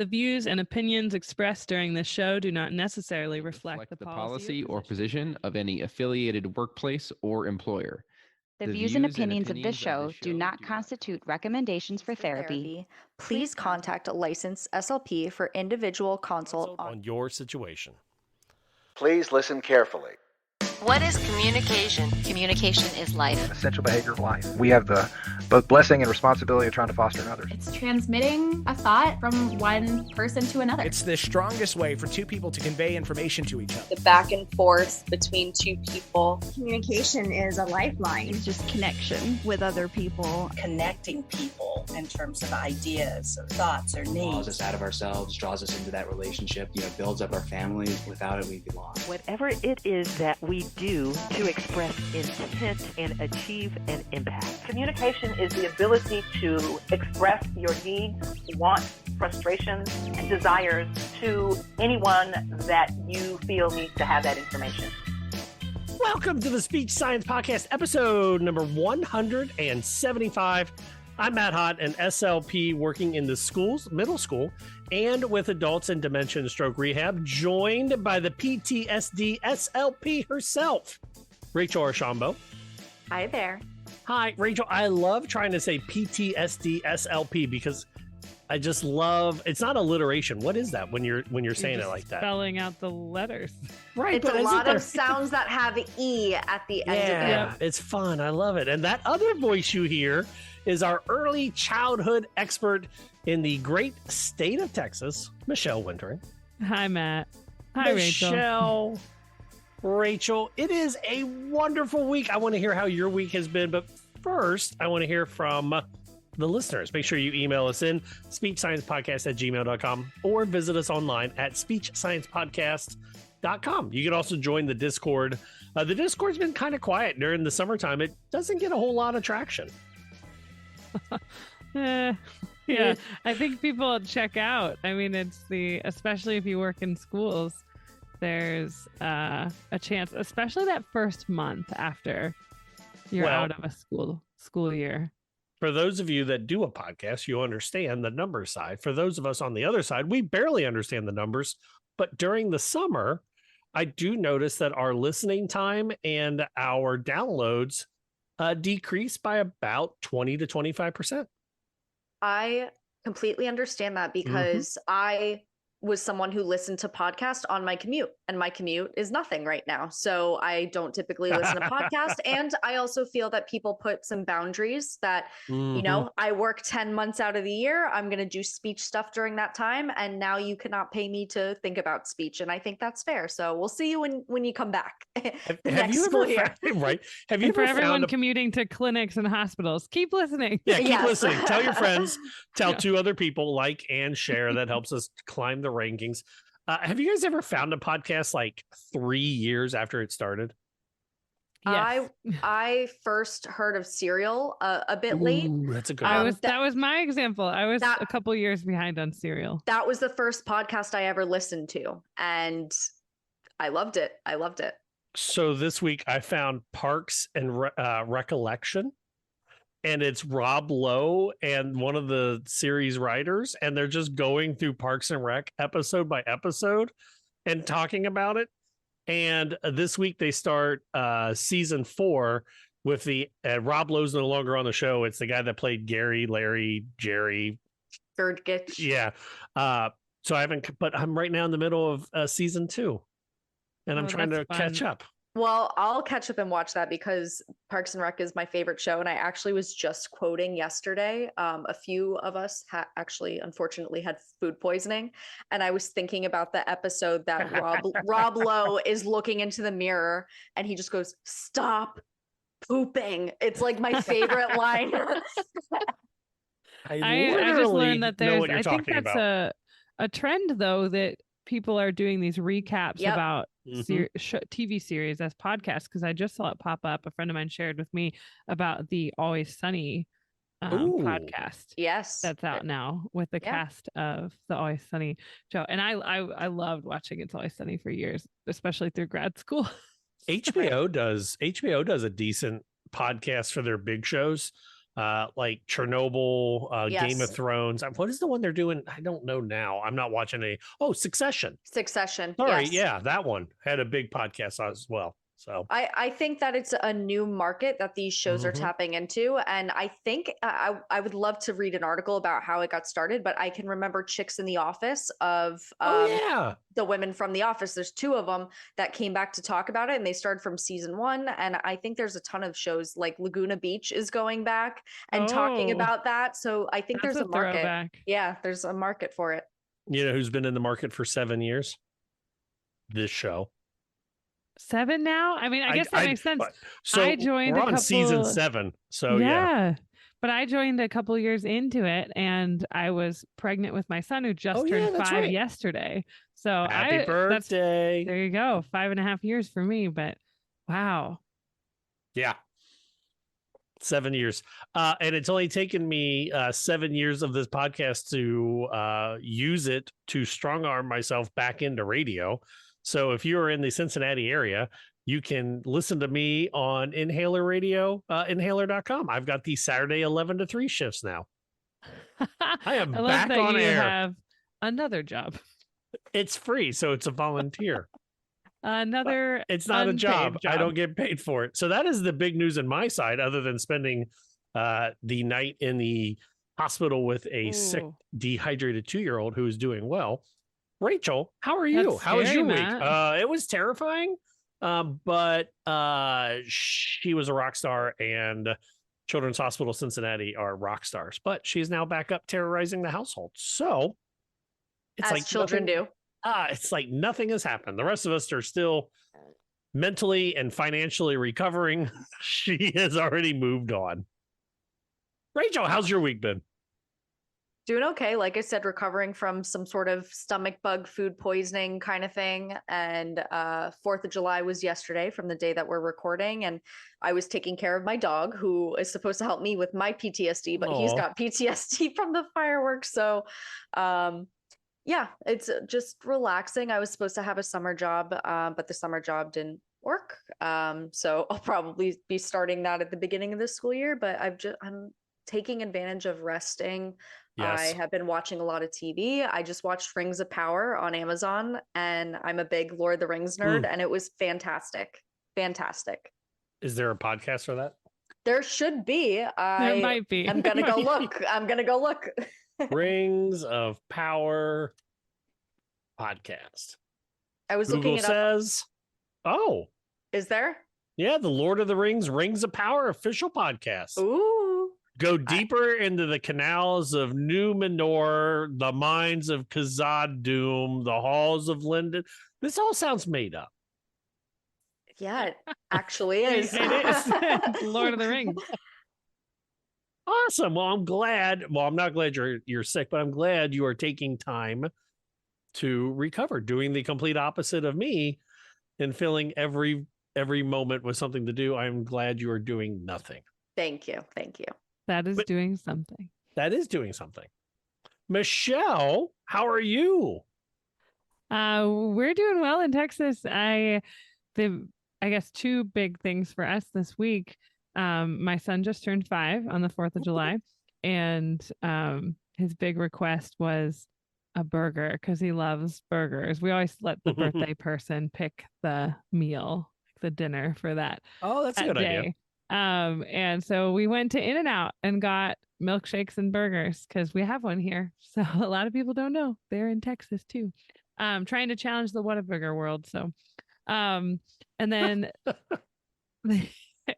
The views and opinions expressed during this show do not necessarily reflect the policy or position of any affiliated workplace or employer. The views and opinions of this show do not constitute recommendations for therapy. Please contact a licensed SLP for individual consult on your situation. Please listen carefully. What is communication? Communication is life. Essential behavior of life. We have the both blessing and responsibility of trying to foster in others. It's transmitting a thought from one person to another. It's the strongest way for two people to convey information to each other. The back and forth between two people. Communication is a lifeline. It's just connection with other people. Connecting people in terms of ideas or thoughts or needs. Draws us out of ourselves, draws us into that relationship, builds up our families. Without it, we'd be lost. Whatever it is that we do to express intent and achieve an impact. Communication is the ability to express your needs, wants, frustrations, and desires to anyone that you feel needs to have that information. Welcome to the Speech Science Podcast, episode number 175. I'm Matt Hott, an SLP working in the schools, middle school, and with adults in dementia and stroke rehab, joined by the PTSD SLP herself, Rachel Archambault. Hi there. Hi, Rachel. I love trying to say PTSD SLP because I just love, it's not alliteration. What is that when you're saying it like that? Spelling out the letters. Right. It's a lot of sounds that have E at the end of it. Yeah, it's fun. I love it. And that other voice you hear is our early childhood expert in the great state of Texas, Michelle Wintering. Hi, Matt. Hi, Rachel. Rachel, it is a wonderful week. I want to hear how your week has been, but first, I want to hear from the listeners. Make sure you email us in speechsciencepodcast@gmail.com or visit us online at speechsciencepodcast.com. You can also join the Discord. The Discord's been kind of quiet during the summertime. It doesn't get a whole lot of traction. Yeah, I think people check out. I mean, especially if you work in schools, there's a chance, especially that first month after you're out of a school year. For those of you that do a podcast, you understand the number side. For those of us on the other side, we barely understand the numbers. But during the summer, I do notice that our listening time and our downloads decrease by about 20 to 25%. I completely understand that because I was someone who listened to podcasts on my commute, and my commute is nothing right now. So I don't typically listen to podcasts. And I also feel that people put some boundaries that, I work 10 months out of the year. I'm going to do speech stuff during that time. And now you cannot pay me to think about speech. And I think that's fair. So we'll see you when you come back. Have you ever everyone commuting to clinics and hospitals, keep listening. Yeah, keep listening. Tell your friends, tell two other people, like and share. That helps us climb the rankings. Have you guys ever found a podcast like 3 years after it started? Yes. I first heard of Serial a bit late. That's a good one. That was my example. I was a couple years behind on Serial. That was the first podcast I ever listened to, and I loved it. So this week I found Parks and Recollection. And it's Rob Lowe and one of the series writers, and they're just going through Parks and Rec episode by episode and talking about it. And this week they start season 4 with the Rob Lowe's no longer on the show. It's the guy that played Gary, Larry, Jerry. Birdgitch. Yeah. So I haven't, but I'm right now in the middle of season 2, and I'm trying to catch up. Well, I'll catch up and watch that because Parks and Rec is my favorite show. And I actually was just quoting yesterday. A few of us actually, unfortunately, had food poisoning. And I was thinking about the episode that Rob Lowe is looking into the mirror and he just goes, "Stop pooping." It's like my favorite line. I just learned that I think that's a trend, though, that people are doing these recaps about TV series as podcasts, because I just saw it pop up. A friend of mine shared with me about the Always Sunny podcast. Yes, that's out now with the cast of the Always Sunny show, and I loved watching It's Always Sunny for years, especially through grad school. HBO does a decent podcast for their big shows. like Chernobyl, Yes. Game of Thrones. What is the one they're doing? I don't know now. I'm not watching any. Oh, Succession. Succession. Sorry, yes. yeah, that one had a big podcast as well. So I think that it's a new market that these shows are tapping into. And I think I would love to read an article about how it got started, but I can remember Chicks in the Office of the women from The Office. There's 2 of them that came back to talk about it, and they started from season 1. And I think there's a ton of shows like Laguna Beach is going back and talking about that. So I think there's a market. Throwback. Yeah, there's a market for it. you know who's been in the market for 7 years? This show. 7 now? I mean, I guess that makes sense. So I joined we're on season 7. So yeah. But I joined a couple years into it, and I was pregnant with my son who just turned 5 yesterday. So Happy birthday. There you go. 5.5 years for me, but wow. Yeah. 7 years. And it's only taken me 7 years of this podcast to use it to strong arm myself back into radio. So if you're in the Cincinnati area, you can listen to me on Inhaler Radio, inhaler.com. I've got the Saturday 11 to 3 shifts now. I am back on air. Have another job. It's free, so it's a volunteer. It's not a job. I don't get paid for it. So that is the big news on my side, other than spending the night in the hospital with a sick, dehydrated 2-year-old who is doing well. Rachel, how are you? How was your week? It was terrifying, but she was a rock star, and Children's Hospital Cincinnati are rock stars. But she's now back up terrorizing the household. So it's as like children do. It's like nothing has happened. The rest of us are still mentally and financially recovering. She has already moved on. Rachel, how's your week been? Doing okay. Like I said, recovering from some sort of stomach bug, food poisoning kind of thing. And 4th of July was yesterday from the day that we're recording. And I was taking care of my dog, who is supposed to help me with my PTSD, but he's got PTSD from the fireworks. So yeah, it's just relaxing. I was supposed to have a summer job, but the summer job didn't work. So I'll probably be starting that at the beginning of the school year, but I'm taking advantage of resting. Yes. I have been watching a lot of TV. I just watched Rings of Power on Amazon, and I'm a big Lord of the Rings nerd, and it was fantastic. Fantastic. Is there a podcast for that? There should be. There might be. I'm going to go look. I'm going to go look. Rings of Power podcast. I was Google looking it says, up. Oh. Is there? Yeah, the Lord of the Rings Rings of Power official podcast. Ooh. Go deeper into the canals of Numenor, the mines of Khazad-dûm, the halls of Lindon. This all sounds made up. Yeah, it actually is. It is. Lord of the Rings. Awesome. Well, I'm glad. Well, I'm not glad you're sick, but I'm glad you are taking time to recover, doing the complete opposite of me and filling every moment with something to do. I'm glad you are doing nothing. Thank you. Thank you. That is doing something. That is doing something. Michelle, how are you? We're doing well in Texas. I guess 2 big things for us this week. My son just turned 5 on the 4th of July, and his big request was a burger because he loves burgers. We always let the birthday person pick the meal, the dinner for that. Oh, that's a good idea. And so we went to In-N-Out and got milkshakes and burgers because we have one here. So a lot of people don't know they're in Texas too. Trying to challenge the Whataburger world. So, and then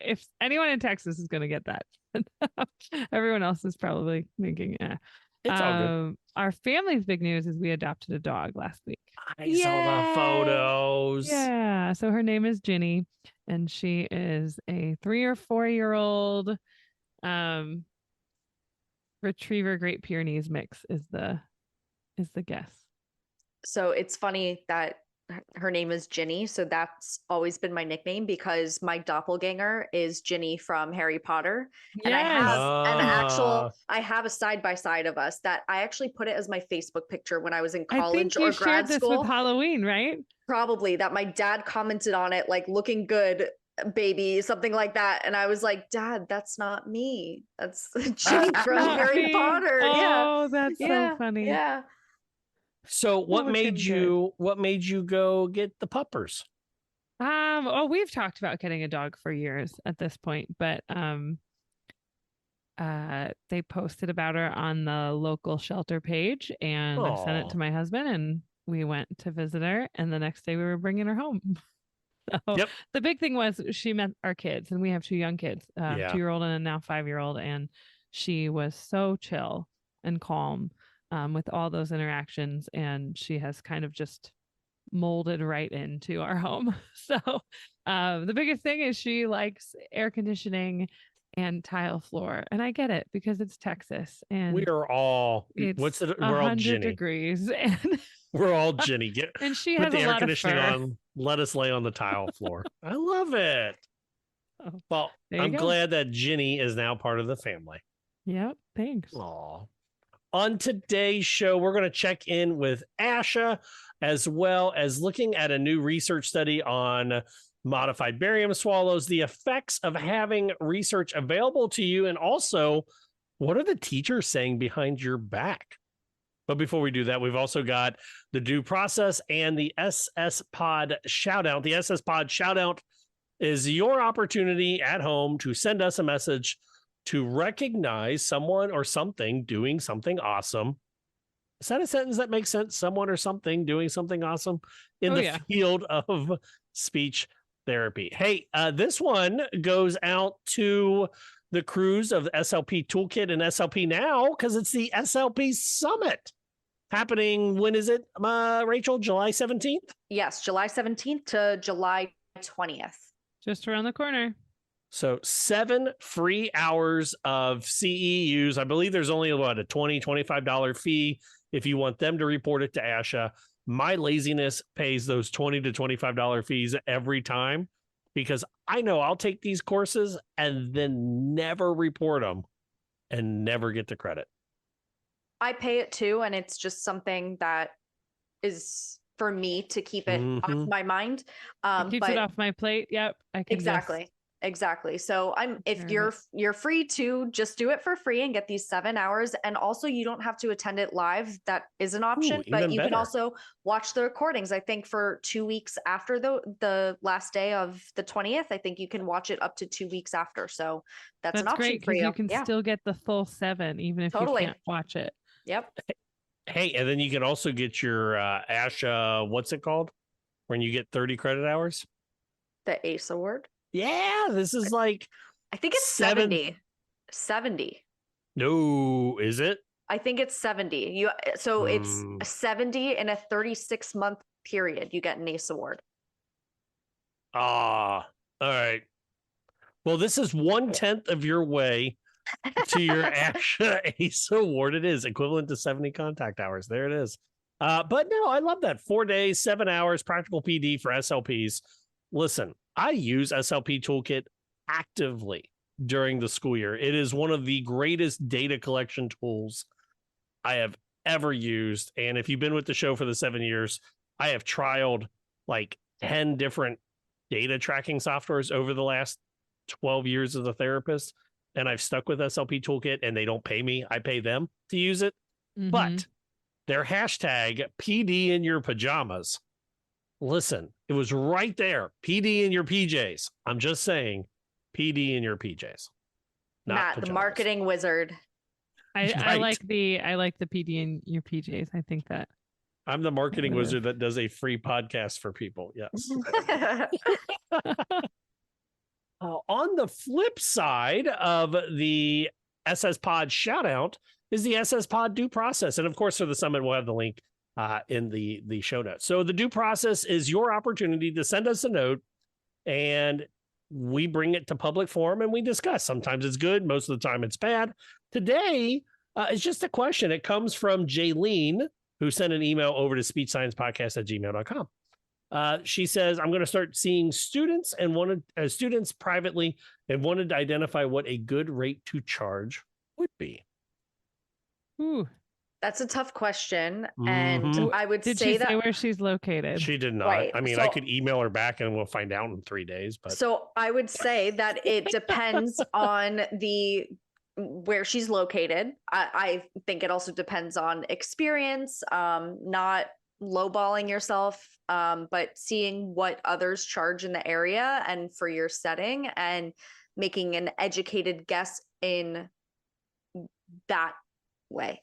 if anyone in Texas is going to get that, everyone else is probably thinking, It's all good. Our family's big news is we adopted a dog last week. I saw the photos. Yeah. So her name is Ginny, and she is a 3 or 4-year-old retriever Great Pyrenees mix is the guess. So it's funny that her name is Ginny. So that's always been my nickname because my doppelganger is Ginny from Harry Potter. Yes. And I have a side-by-side of us that I actually put it as my Facebook picture when I was in college or grad shared this school. with Halloween, right? Probably, that my dad commented on it, like looking good baby, something like that. And I was like, Dad, that's not me. That's Ginny from Harry Potter. Oh, that's so funny. Yeah. So what made you go get the puppers? We've talked about getting a dog for years at this point, but they posted about her on the local shelter page, and I sent it to my husband, and we went to visit her, and the next day we were bringing her home. So the big thing was she met our kids, and we have 2 young kids, 2-year-old and a now 5-year-old, and she was so chill and calm with all those interactions, and she has kind of just molded right into our home. So the biggest thing is she likes air conditioning and tile floor, and I get it because it's Texas, and we are all we're all Ginny degrees, and we're all Ginny. And she put has the a air lot conditioning of fur. on. Let us lay on the tile floor. I love it. Well, I'm go. glad that Ginny is now part of the family. Yep, thanks. Aw. On today's show, we're going to check in with Asha, as well as looking at a new research study on modified barium swallows, the effects of having research available to you, and also what are the teachers saying behind your back? But before we do that, we've also got the due process and the SSPOD Shoutout. The SSPOD Shoutout is your opportunity at home to send us a message to recognize someone or something doing something awesome. Is that a sentence that makes sense? Someone or something doing something awesome in the field of speech therapy. Hey, this one goes out to the crews of SLP Toolkit and SLP Now, because it's the SLP Summit happening. When is it, Rachel? July 17th? Yes, July 17th to July 20th. Just around the corner. So 7 free hours of CEUs. I believe there's only a $20, $25 fee if you want them to report it to ASHA. My laziness pays those $20 to $25 fees every time, because I know I'll take these courses and then never report them and never get the credit. I pay it too, and it's just something that is for me to keep it off my mind. It keeps it off my plate. Yep, I can Exactly. So if you're free to just do it for free and get these 7 hours, and also you don't have to attend it live. That is an option, but you can also watch the recordings. I think for 2 weeks after the last day of the 20th, I think you can watch it up to 2 weeks after. So that's an option great, for you. You can still get the full 7 even if you can't watch it. Yep. Hey, and then you can also get your ASHA, what's it called? When you get 30 credit hours? The ACE award. Yeah, this is like, I think it's 70. No, is it? I think it's 70. It's 70 in a 36-month period. You get an ACE award. All right. Well, this is 1/10 of your way to your ASHA ACE award. It is equivalent to 70 contact hours. There it is. But no, I love that. 4 days, 7 hours, practical PD for SLPs. Listen, I use SLP Toolkit actively during the school year. It is one of the greatest data collection tools I have ever used. And if you've been with the show for the 7 years, I have trialed like 10 different data tracking softwares over the last 12 years as a therapist. And I've stuck with SLP Toolkit, and they don't pay me. I pay them to use it. But their hashtag PD in your pajamas. Listen, it was right there. PD in your PJs. I'm just saying, PD in your PJs. Matt, the marketing wizard. I like the PD in your PJs. I think that I'm the marketing wizard that does a free podcast for people. Yes. On the flip side of the SSPOD Shoutout is the SSPOD Due Process. And of course, for the summit, we'll have the link in the show notes. So the due process is your opportunity to send us a note, and we bring it to public forum and we discuss. Sometimes it's good. Most of the time it's bad. Today, it's just a question. It comes from Jaylene, who sent an email over to speechsciencepodcast@gmail.com. She says, I'm going to start seeing students privately and wanted to identify what a good rate to charge would be. Ooh. That's a tough question. And I would Did say she that say where she's located? She did not. Right. I mean, So, I could email her back and we'll find out in 3 days. But so I would say that it depends on where she's located. I think it also depends on experience, not lowballing yourself, but seeing what others charge in the area and for your setting and making an educated guess in that way.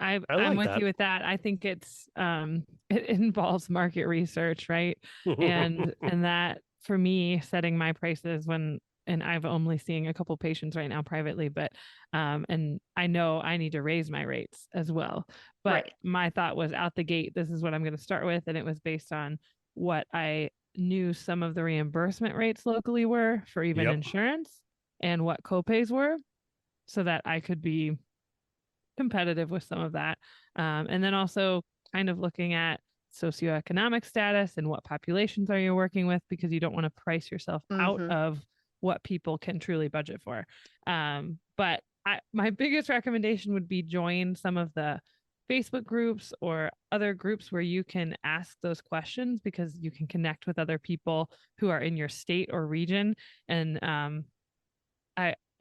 I'm like with that. you with that. I think it's it involves market research, right? and that for me, setting my prices and I've only seeing a couple patients right now privately, but and I know I need to raise my rates as well. But my thought was out the gate, this is what I'm going to start with, and it was based on what I knew some of the reimbursement rates locally were for even insurance and what copays were, so that I could be competitive with some of that. And then also kind of looking at socioeconomic status and what populations are you working with, because you don't want to price yourself out of what people can truly budget for. But my biggest recommendation would be join some of the Facebook groups or other groups where you can ask those questions, because you can connect with other people who are in your state or region. And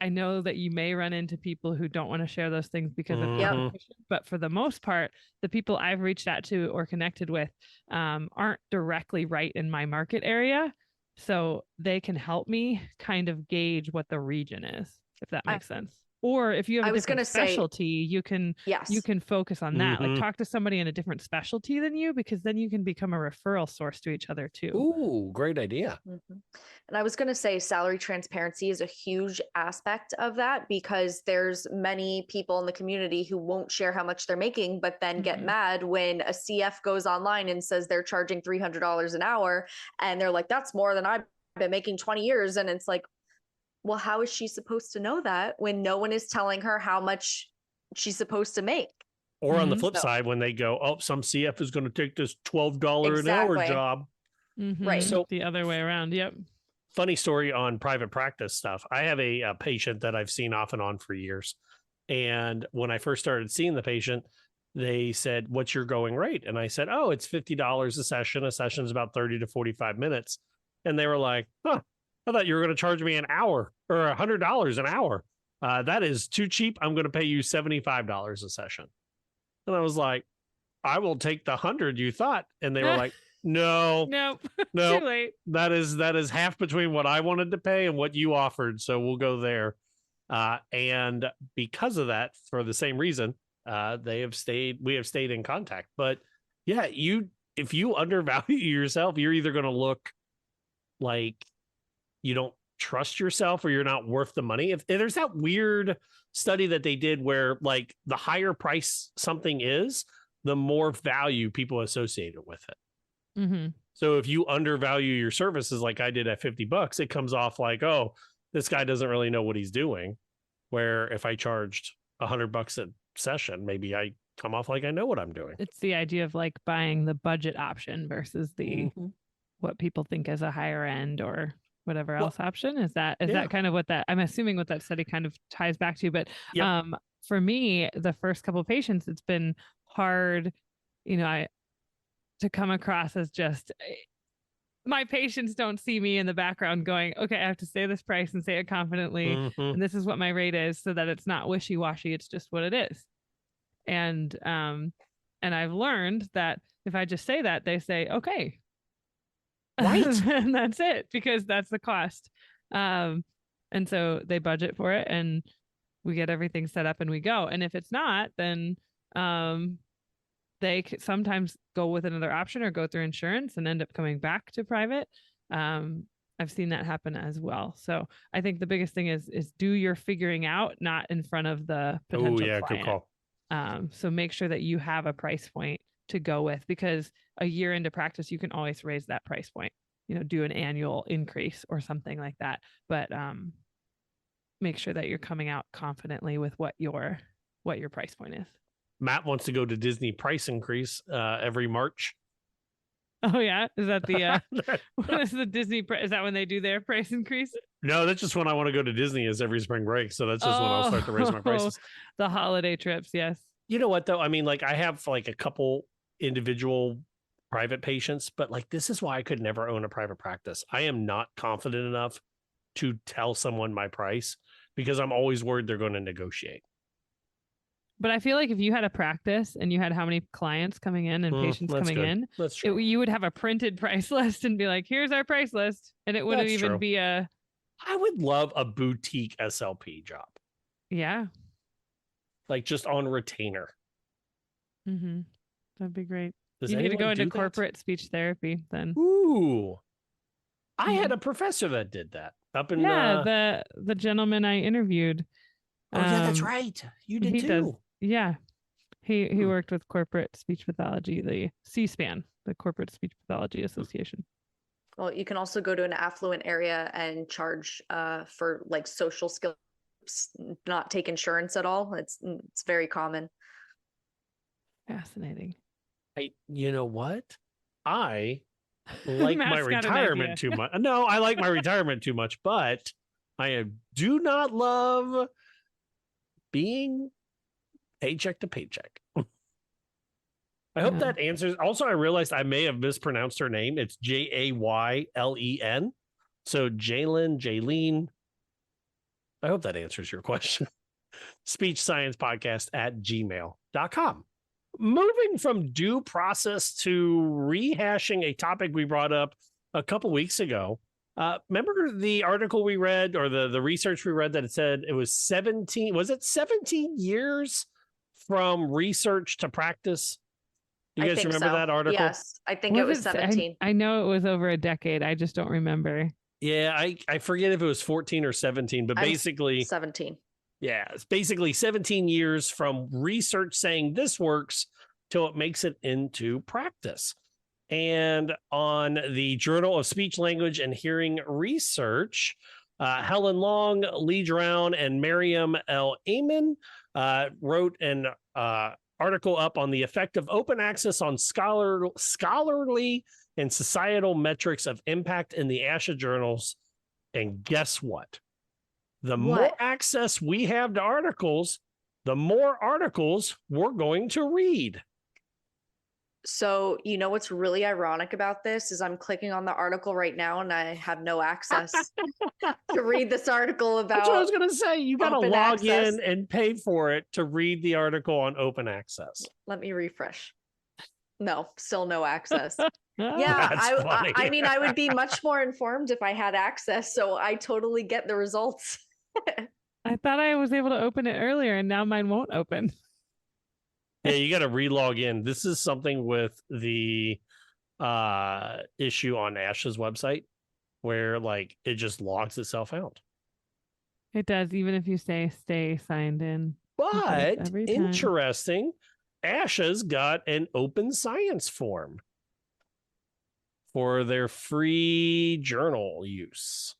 I know that you may run into people who don't want to share those things because of competition, but for the most part, the people I've reached out to or connected with aren't directly right in my market area. So they can help me kind of gauge what the region is, if that makes sense. Or if you have a different specialty, you can focus on that. Like talk to somebody in a different specialty than you, because then you can become a referral source to each other too. Ooh, great idea. And I was going to say salary transparency is a huge aspect of that, because there's many people in the community who won't share how much they're making, but then get mad when a CF goes online and says they're charging $300 an hour. And they're like, that's more than I've been making 20 years. And it's like, well, how is she supposed to know that when no one is telling her how much she's supposed to make? Or on the flip side, when they go, oh, some CF is going to take this $12 an hour job. Right. So the other way around. Yep. Funny story on private practice stuff. I have a patient that I've seen off and on for years. And when I first started seeing the patient, they said, what's your going rate? And I said, oh, it's $50 a session. A session is about 30 to 45 minutes. And they were like, huh, I thought you were going to charge me an hour or $100 an hour. That is too cheap. I'm going to pay you $75 a session. And I was like, I will take the 100 you thought. And they were like, no, too late. That is half between what I wanted to pay and what you offered. So we'll go there. And because of that, for the same reason, we have stayed in contact. But yeah, if you undervalue yourself, you're either going to look like you don't trust yourself or you're not worth the money. If there's that weird study that they did where like the higher price something is, the more value people associate it with it. So if you undervalue your services, like I did at $50, it comes off like, oh, this guy doesn't really know what he's doing. Where if I charged $100 a session, maybe I come off like I know what I'm doing. It's the idea of like buying the budget option versus the what people think as a higher end or whatever else option. Is that kind of what that, I'm assuming what that study kind of ties back to. But for me, the first couple of patients, it's been hard, to come across as just, my patients don't see me in the background going, okay, I have to say this price and say it confidently. And this is what my rate is, so that it's not wishy-washy. It's just what it is. And I've learned that if I just say that, they say, okay, right. And that's it, because that's the cost. And so they budget for it and we get everything set up and we go. And if it's not, then they sometimes go with another option or go through insurance and end up coming back to private. I've seen that happen as well. So I think the biggest thing is do your figuring out, not in front of the potential client. Good call. So make sure that you have a price point to go with, because a year into practice, you can always raise that price point, do an annual increase or something like that. But make sure that you're coming out confidently with what your price point is. Matt wants to go to Disney price increase every March. Oh yeah, is that the what is the Disney? Is that when they do their price increase? No, that's just when I want to go to Disney is every spring break. So that's just when I'll start to raise my prices. The holiday trips, yes. You know what though? I mean, like I have like a couple individual private patients, but like this is why I could never own a private practice. I am not confident enough to tell someone my price because I'm always worried they're going to negotiate. But I feel like if you had a practice and you had how many clients coming in and patients coming in, you would have a printed price list and be like, here's our price list. And it wouldn't even be a... I would love a boutique SLP job. Yeah. Like just on retainer. Mm-hmm. That'd be great. Does you need to go into that? Corporate speech therapy then. Ooh. I had a professor that did that up in... the gentleman I interviewed. Oh, yeah, that's right. You did too. Yeah. He worked with Corporate Speech Pathology, the C-SPAN, the Corporate Speech Pathology Association. Well, you can also go to an affluent area and charge for like social skills, not take insurance at all. It's very common. Fascinating. You know what? I like my retirement too much. No, I like my retirement too much, but I do not love being paycheck to paycheck. I hope that answers. Also, I realized I may have mispronounced her name. It's Jaylen. So Jaylene. I hope that answers your question. SpeechSciencePodcast@gmail.com. Moving from due process to rehashing a topic we brought up a couple weeks ago. Remember the article we read or the research we read that it said it was 17 years from research to practice? You guys remember that article? Yes, I think it was 17. I know it was over a decade. I just don't remember. Yeah, I forget if it was 14 or 17, but basically 17. Yeah, it's basically 17 years from research saying this works till it makes it into practice. And on the Journal of Speech, Language, and Hearing Research, Helen Long, Lee Drown, and Miriam L. Amen wrote an article up on the effect of open access on scholarly and societal metrics of impact in the ASHA journals. And guess what? The more access we have to articles, the more articles we're going to read. So, you know what's really ironic about this is I'm clicking on the article right now and I have no access to read this article about. That's what I was going to say. You got to log in and pay for it to read the article on open access. Let me refresh. No, still no access. Yeah, I mean, I would be much more informed if I had access. So I totally get the results. I thought I was able to open it earlier and now mine won't open. Yeah, you got to relog in. This is something with the issue on ASHA's website where like it just logs itself out. It does, even if you stay signed in. But interesting, ASHA's got an open science form for their free journal use.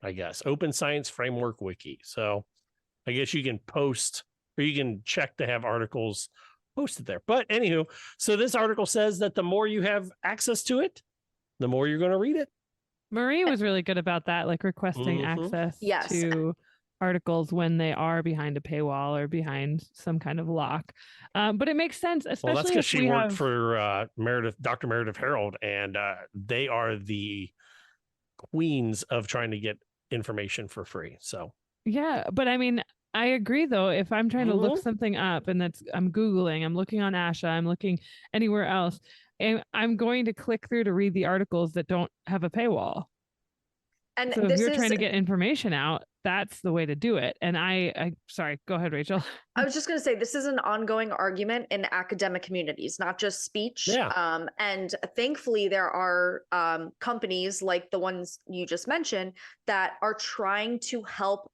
I guess Open Science Framework Wiki. So I guess you can post or you can check to have articles posted there. But anywho, so this article says that the more you have access to it, the more you're going to read it. Marie was really good about that, like requesting access to articles when they are behind a paywall or behind some kind of lock. But it makes sense, especially well, that's because she worked for Dr. Meredith Harold, and they are the queens of trying to get information for free. So yeah, but I mean, I agree though. If I'm trying to look something up and I'm Googling, I'm looking on ASHA, I'm looking anywhere else, and I'm going to click through to read the articles that don't have a paywall. And so if you're trying to get information out, that's the way to do it. And I sorry, go ahead, Rachel. I was just going to say, this is an ongoing argument in academic communities, not just speech. Yeah. And thankfully, there are companies like the ones you just mentioned that are trying to help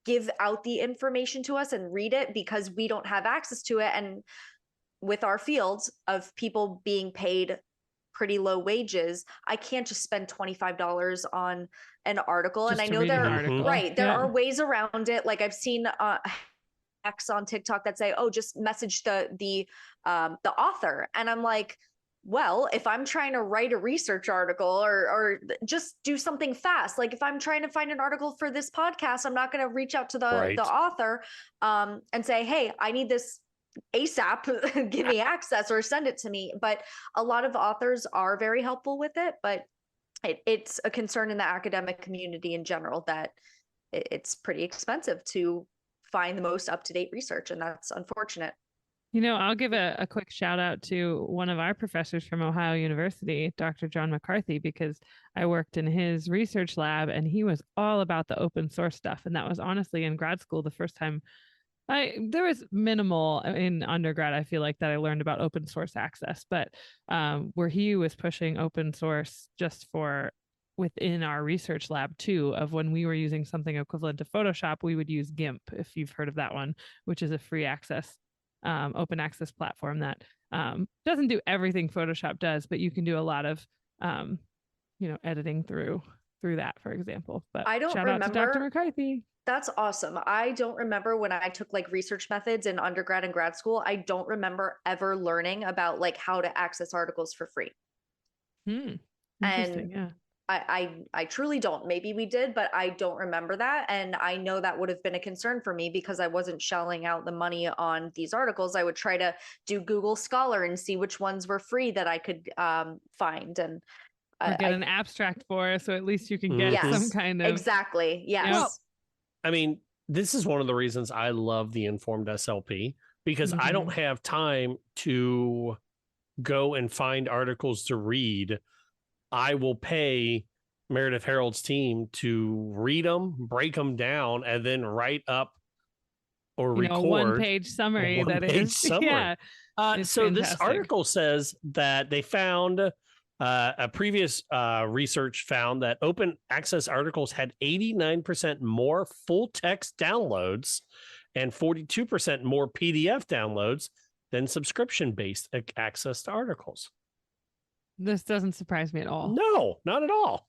give out the information to us and read it because we don't have access to it. And with our fields of people being paid pretty low wages, I can't just spend $25 on an article. Just and I know there are are ways around it. Like I've seen hacks on TikTok that say, oh, just message the author. And I'm like, well, if I'm trying to write a research article or just do something fast, like if I'm trying to find an article for this podcast, I'm not going to reach out to the author and say, hey, I need this ASAP, give me access or send it to me. But a lot of authors are very helpful with it, but it's a concern in the academic community in general that it's pretty expensive to find the most up-to-date research, and that's unfortunate. You know, I'll give a quick shout out to one of our professors from Ohio University, Dr. John McCarthy, because I worked in his research lab and he was all about the open source stuff. And that was honestly in grad school the first time there was minimal in undergrad, I feel like, that I learned about open source access, but where he was pushing open source just for within our research lab too, of when we were using something equivalent to Photoshop, we would use GIMP, if you've heard of that one, which is a free access open access platform that doesn't do everything Photoshop does, but you can do a lot of editing through that, for example. But I don't shout remember. out to Dr. McCarthy. That's awesome. I don't remember when I took like research methods in undergrad and grad school. I don't remember ever learning about like how to access articles for free. Interesting, and yeah. I truly don't. Maybe we did, but I don't remember that. And I know that would have been a concern for me because I wasn't shelling out the money on these articles. I would try to do Google Scholar and see which ones were free that I could find. And or get an abstract for, so at least you can get some kind of. Exactly. Yes. Well, I mean, this is one of the reasons I love the Informed SLP, because I don't have time to go and find articles to read. I will pay Meredith Harold's team to read them, break them down, and then write up or record a one-page summary. Summary. Yeah. So fantastic. This article says that they found a previous research found that open access articles had 89% more full text downloads and 42% more PDF downloads than subscription-based access to articles. This doesn't surprise me at all. No, not at all.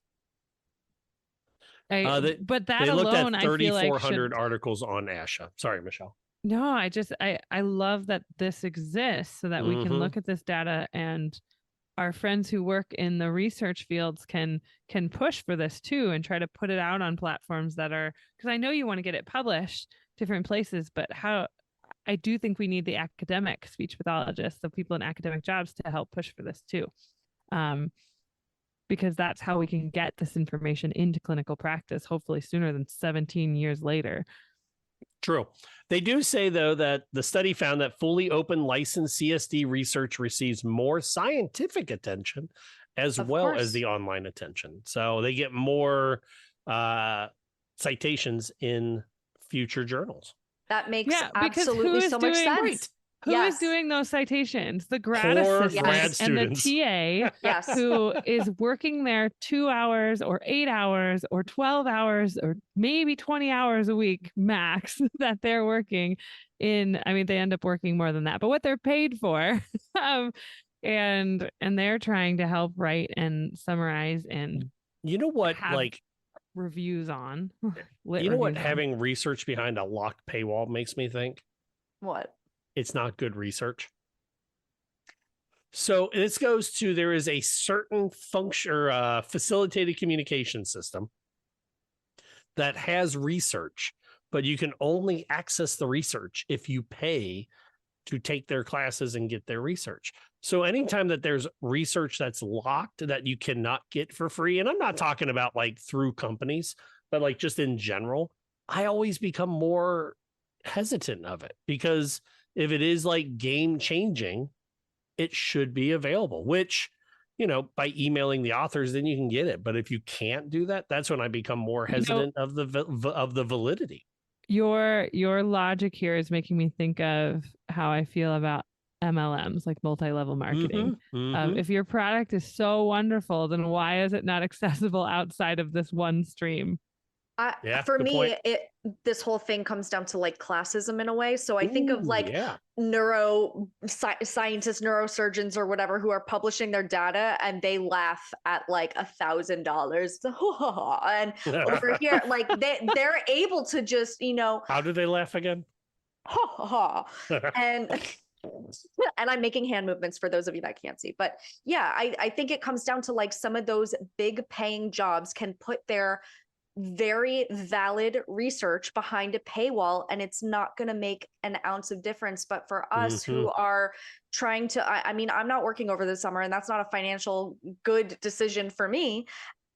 But that they alone, looked at 3,400 articles on ASHA. Sorry, Michelle. No, I love that this exists so that we can look at this data, and our friends who work in the research fields can push for this too and try to put it out on platforms that are, because I know you want to get it published different places, but I do think we need the academic speech pathologists, the people in academic jobs, to help push for this too. Because that's how we can get this information into clinical practice, hopefully sooner than 17 years later. True. They do say, though, that the study found that fully open licensed CSD research receives more scientific attention as well as the online attention. So they get more citations in future journals. That makes absolutely so much sense. Right. Who is doing those citations? The grad assistant and the TA who is working there 2 hours or 8 hours or 12 hours or maybe 20 hours a week max that they're working in. I mean, they end up working more than that, but what they're paid for. And they're trying to help write and summarize and reviews on. Having research behind a locked paywall makes me think? What? It's not good research. So this goes to, there is a certain function or facilitated communication system that has research, but you can only access the research if you pay to take their classes and get their research. So anytime that there's research that's locked that you cannot get for free, and I'm not talking about like through companies, but like just in general, I always become more hesitant of it, because if it is like game changing, it should be available, which, by emailing the authors, then you can get it. But if you can't do that, that's when I become more hesitant of the validity. Your logic here is making me think of how I feel about MLMs, like multi-level marketing. If your product is so wonderful, then why is it not accessible outside of this one stream? For me, this whole thing comes down to like classism in a way. So I think of like scientists, neurosurgeons or whatever, who are publishing their data and they laugh at like $1,000. And over here, like they're able to just, How do they laugh again? And And I'm making hand movements for those of you that can't see. But yeah, I think it comes down to like some of those big paying jobs can put their very valid research behind a paywall, and it's not going to make an ounce of difference. But for us who are trying to, I mean, I'm not working over the summer, and that's not a financial good decision for me.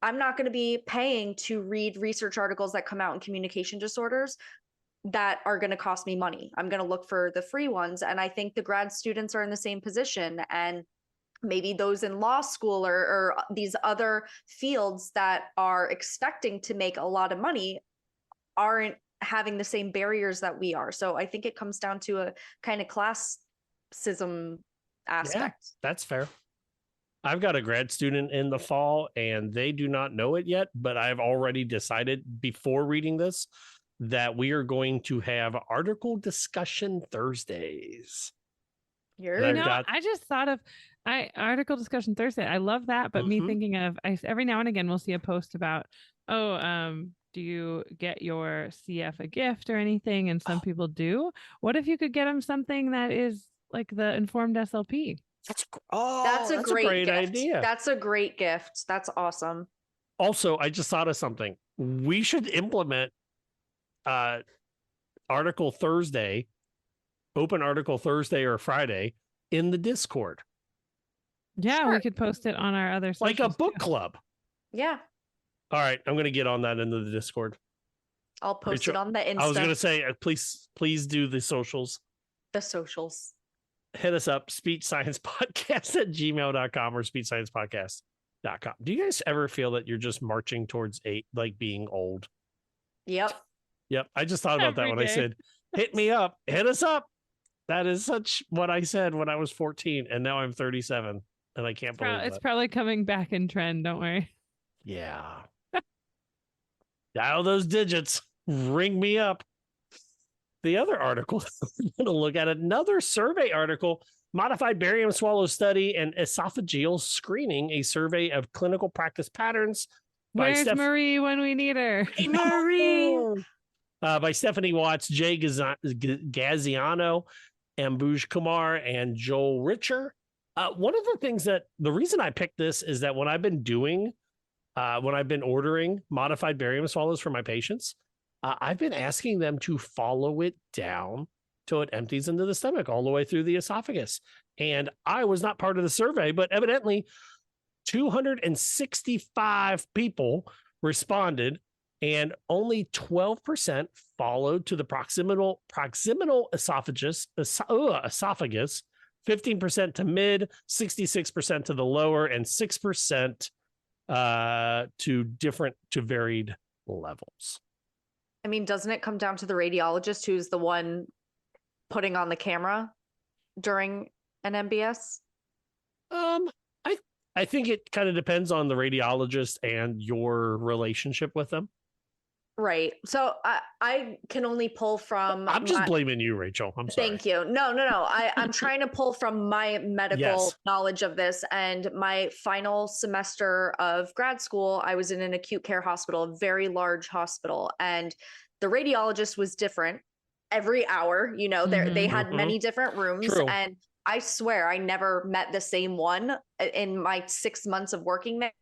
I'm not going to be paying to read research articles that come out in communication disorders that are going to cost me money. I'm going to look for the free ones. And I think the grad students are in the same position. And maybe those in law school or these other fields that are expecting to make a lot of money aren't having the same barriers that we are. So I think it comes down to a kind of classism aspect. Yeah, that's fair. I've got a grad student in the fall and they do not know it yet, but I've already decided before reading this that we are going to have article discussion Thursdays. I just thought of article discussion Thursday. I love that, but me thinking of every now and again we'll see a post about, do you get your CF a gift or anything? And some people do. What if you could get them something that is like the Informed SLP? That's a great gift. Idea. That's a great gift. That's awesome. Also, I just thought of something. We should implement article Thursday, open article Thursday or Friday in the Discord. Yeah, sure. We could post it on our other socials, like a book club. Yeah. All right, I'm going to get on that into the Discord. I'll post it on the Insta. I was going to say, please do the socials. The socials. Hit us up, speechsciencepodcast@gmail.com or speechsciencepodcast.com. Do you guys ever feel that you're just marching towards being old? Yep. I just thought about that when I said, hit me up, hit us up. That is such what I said when I was 14, and now I'm 37, and I can't believe it's probably coming back in trend. Don't worry. Yeah. Dial those digits. Ring me up. The other article, I'm going to look at another survey article, Modified Barium Swallow Study and Esophageal Screening, a survey of clinical practice patterns. Where's Marie when we need her? Marie! By Stephanie Watts, Jay Gaziano, Ambuj Kumar, and Joel Richer. One of the things the reason I picked this is that when I've been ordering modified barium swallows for my patients, I've been asking them to follow it down till it empties into the stomach all the way through the esophagus. And I was not part of the survey, but evidently 265 people responded, and only 12% followed to the proximal esophagus, 15% to mid, 66% to the lower, and 6% to varied levels. I mean, doesn't it come down to the radiologist who's the one putting on the camera during an MBS? I think it kind of depends on the radiologist and your relationship with them. Right. So I can only pull from... I'm just blaming you, Rachel. I'm sorry. Thank you. No. I'm trying to pull from my medical knowledge of this. And my final semester of grad school, I was in an acute care hospital, a very large hospital. And the radiologist was different every hour. You know, they had many different rooms. True. And I swear I never met the same one in my 6 months of working there.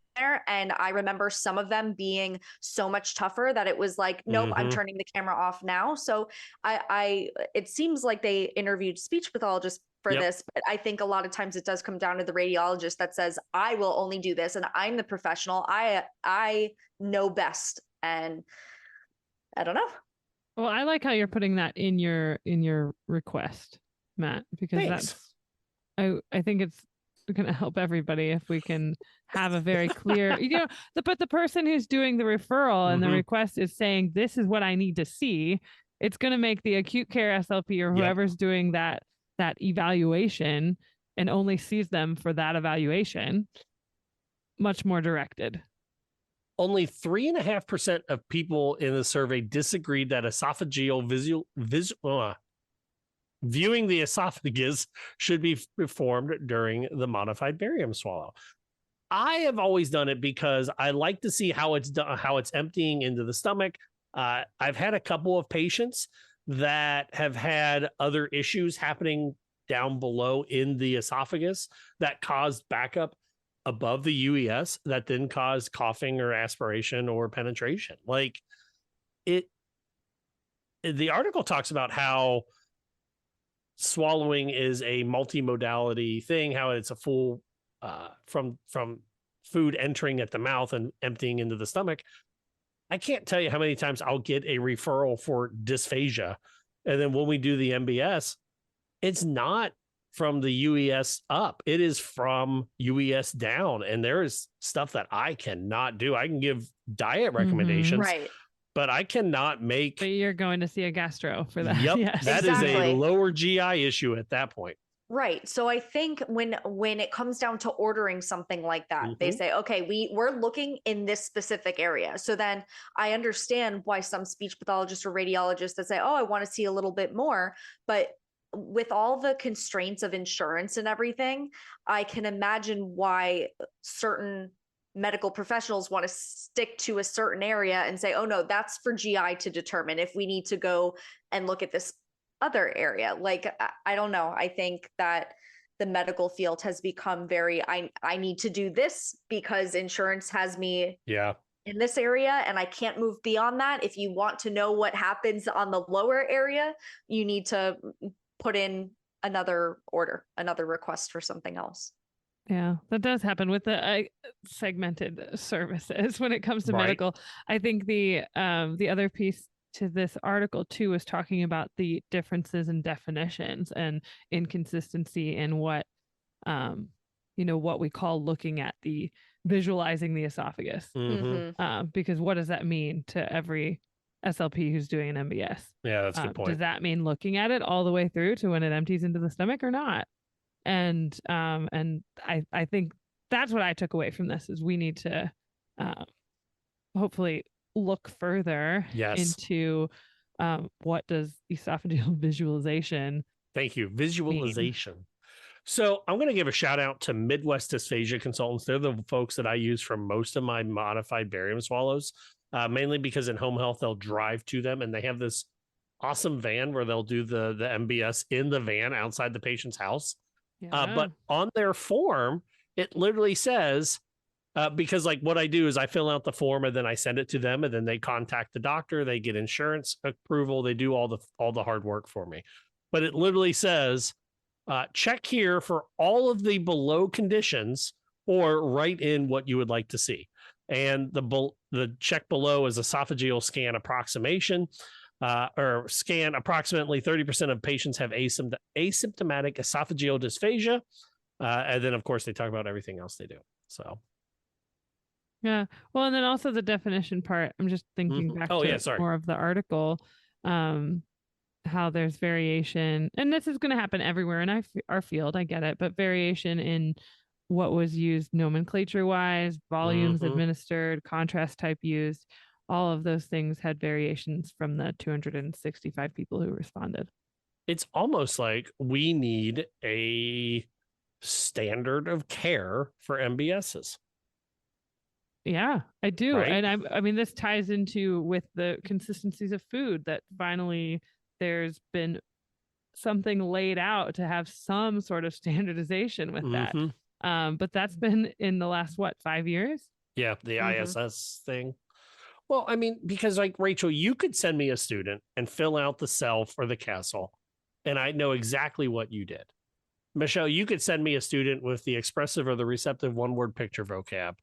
And I remember some of them being so much tougher that it was like, nope, I'm turning the camera off now. So it seems like they interviewed speech pathologists for this, but I think a lot of times it does come down to the radiologist that says, I will only do this and I'm the professional. I know best. And I don't know. Well, I like how you're putting that in your request, Matt, because I think it's going to help everybody if we can have a very clear, but the person who's doing the referral and the request is saying, this is what I need to see. It's going to make the acute care SLP or whoever's doing that evaluation and only sees them for that evaluation much more directed. Only 3.5% of people in the survey disagreed that esophageal viewing the esophagus should be performed during the modified barium swallow. I have always done it because I like to see how it's done, how it's emptying into the stomach. I've had a couple of patients that have had other issues happening down below in the esophagus that caused backup above the UES that then caused coughing or aspiration or penetration. Like the article talks about how swallowing is a multimodality thing, how it's a full from food entering at the mouth and emptying into the stomach. I can't tell you how many times I'll get a referral for dysphagia. And then when we do the MBS, it's not from the UES up. It is from UES down. And there is stuff that I cannot do. I can give diet recommendations, right, but I cannot make. But you're going to see a gastro for that. Yep, yes. that exactly. is a lower GI issue at that point. Right. So I think when it comes down to ordering something like that, they say, okay, we're looking in this specific area. So then I understand why some speech pathologists or radiologists that say, oh, I want to see a little bit more. But with all the constraints of insurance and everything, I can imagine why certain medical professionals want to stick to a certain area and say, oh no, that's for GI to determine if we need to go and look at this other area. Like, I don't know. I think that the medical field has become very, I need to do this because insurance has me in this area and I can't move beyond that. If you want to know what happens on the lower area, you need to put in another order, another request for something else. Yeah, that does happen with the segmented services when it comes to medical. I think the other piece to this article too was talking about the differences in definitions and inconsistency in what what we call looking at the visualizing the esophagus. Because what does that mean to every SLP who's doing an MBS? Yeah, that's a good point. Does that mean looking at it all the way through to when it empties into the stomach or not? And I think that's what I took away from this is we need to hopefully look further into what does esophageal visualization. Thank you. Visualization. Mean? So I'm going to give a shout out to Midwest Dysphagia Consultants. They're the folks that I use for most of my modified barium swallows, mainly because in home health, they'll drive to them and they have this awesome van where they'll do the MBS in the van outside the patient's house. But on their form, it literally says, because like what I do is I fill out the form and then I send it to them and then they contact the doctor, they get insurance approval, they do all the hard work for me. But it literally says, check here for all of the below conditions or write in what you would like to see. And the check below is esophageal scan approximation. Or scan, approximately 30% of patients have asymptomatic esophageal dysphagia. And then, of course, they talk about everything else they do. So, yeah. Well, and then also the definition part, I'm just thinking back to more of the article, how there's variation. And this is going to happen everywhere in our field. I get it. But variation in what was used nomenclature-wise, volumes administered, contrast type used. All of those things had variations from the 265 people who responded. It's almost like we need a standard of care for MBSs. Yeah, I do. Right? And I mean, this ties into with the consistencies of food that finally there's been something laid out to have some sort of standardization with that. But that's been in the last, 5 years? Yeah, the ISS thing. Well, I mean, because like Rachel, you could send me a student and fill out the self or the castle, and I know exactly what you did. Michelle, you could send me a student with the expressive or the receptive one-word picture vocab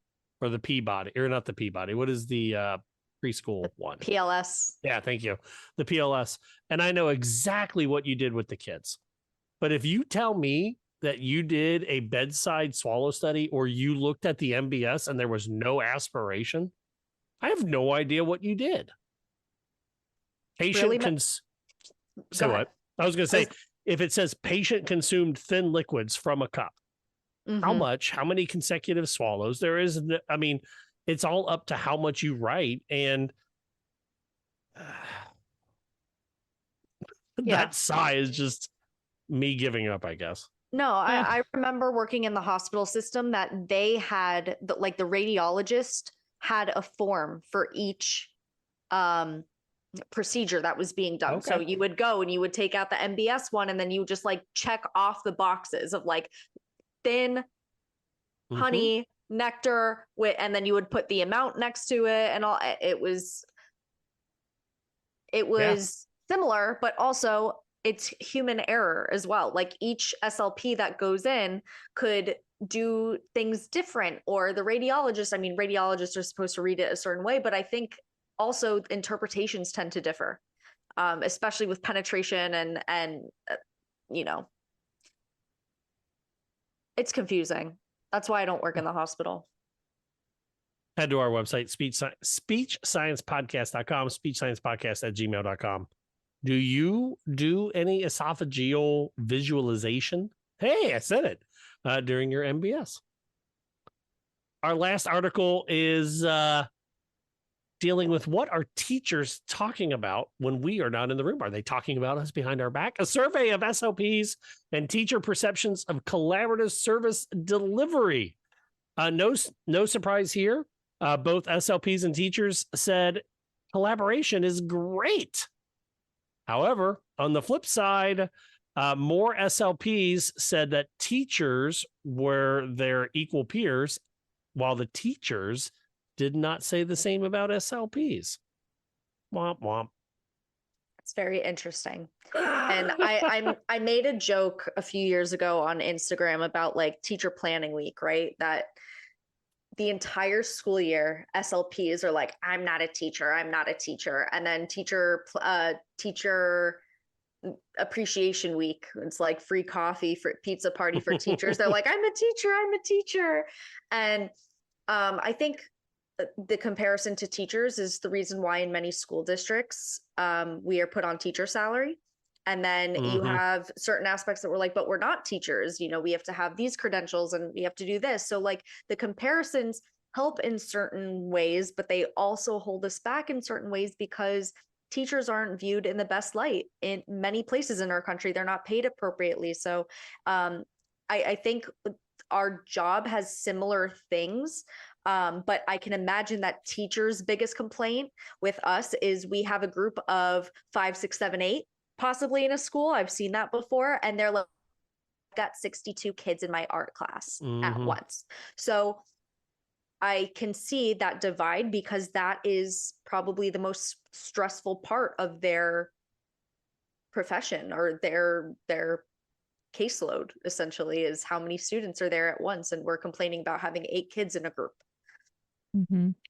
or the Peabody, or not the Peabody. What is the preschool one? PLS. Yeah, thank you. The PLS. And I know exactly what you did with the kids. But if you tell me that you did a bedside swallow study or you looked at the MBS and there was no aspiration, I have no idea what you did. Patient really? So what? I was going to say, if it says patient consumed thin liquids from a cup, how much, how many consecutive swallows there is? I mean, it's all up to how much you write. And that sigh is just me giving up, I guess. No, I remember working in the hospital system that they had the radiologist had a form for each procedure that was being done. So you would go and you would take out the MBS one, and then you just like check off the boxes of like thin, honey, nectar, and then you would put the amount next to it and all. It was similar, but also it's human error as well. Like each SLP that goes in could do things different, or the radiologists are supposed to read it a certain way, but I think also interpretations tend to differ, especially with penetration and it's confusing. That's why I don't work in the hospital. Head to our website, speechsciencepodcast.com, speechsciencepodcast@gmail.com. Do you do any esophageal visualization? Hey, I said it during your MBS. Our last article is dealing with what are teachers talking about when we are not in the room? Are they talking about us behind our back? A survey of SLPs and teacher perceptions of collaborative service delivery. No surprise here. Both SLPs and teachers said collaboration is great. However, on the flip side, more SLPs said that teachers were their equal peers, while the teachers did not say the same about SLPs. Womp womp. It's very interesting. And I made a joke a few years ago on Instagram about like teacher planning week, right? That the entire school year, SLPs are like, I'm not a teacher. And then teacher appreciation week, it's like free coffee, for pizza party for teachers. They're like, I'm a teacher. And I think the comparison to teachers is the reason why in many school districts we are put on teacher salary. And then you have certain aspects that we're like, but we're not teachers. We have to have these credentials and we have to do this. So like the comparisons help in certain ways, but they also hold us back in certain ways because teachers aren't viewed in the best light in many places in our country. They're not paid appropriately. So I think our job has similar things. But I can imagine that teachers' biggest complaint with us is we have a group of 5, 6, 7, 8, possibly in a school. I've seen that before. And they're like, I've got 62 kids in my art class at once. So I can see that divide because that is probably the most stressful part of their profession or their caseload, essentially, is how many students are there at once. And we're complaining about having 8 kids in a group.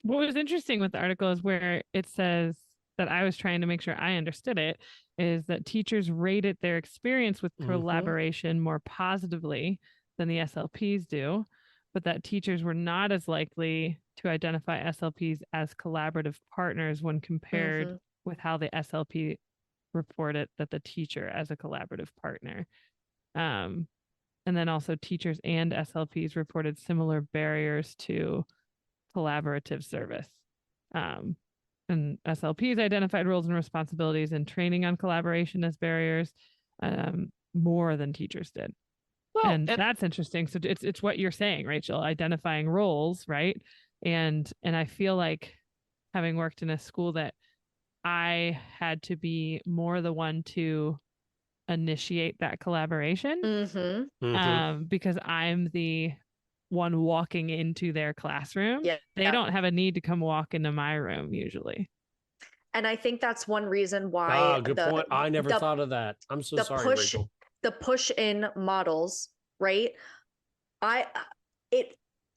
What was interesting with the article is where it says that I was trying to make sure I understood it, is that teachers rated their experience with collaboration more positively than the SLPs do, but that teachers were not as likely to identify SLPs as collaborative partners when compared with how the SLP reported that the teacher as a collaborative partner. And then also teachers and SLPs reported similar barriers to collaborative service. And SLPs identified roles and responsibilities and training on collaboration as barriers more than teachers did. Well, and that's interesting. So it's what you're saying, Rachel, identifying roles, right? And I feel like, having worked in a school, that I had to be more the one to initiate that collaboration because I'm the one walking into their classroom. They don't have a need to come walk into my room usually. And I think that's one reason why. Good point. I never thought of that. I'm so sorry, Rachel. The push in models, right?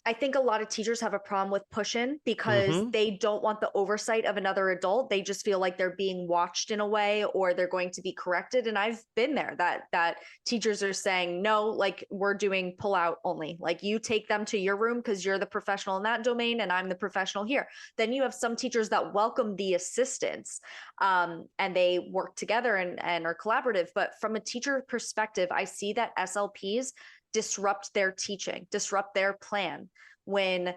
I think a lot of teachers have a problem with push-in because they don't want the oversight of another adult. They just feel like they're being watched in a way, or they're going to be corrected. And I've been there, that teachers are saying, no, like, we're doing pull out only. Like, you take them to your room because you're the professional in that domain and I'm the professional here. Then you have some teachers that welcome the assistance and they work together and are collaborative. But from a teacher perspective, I see that SLPs disrupt their teaching, disrupt their plan, when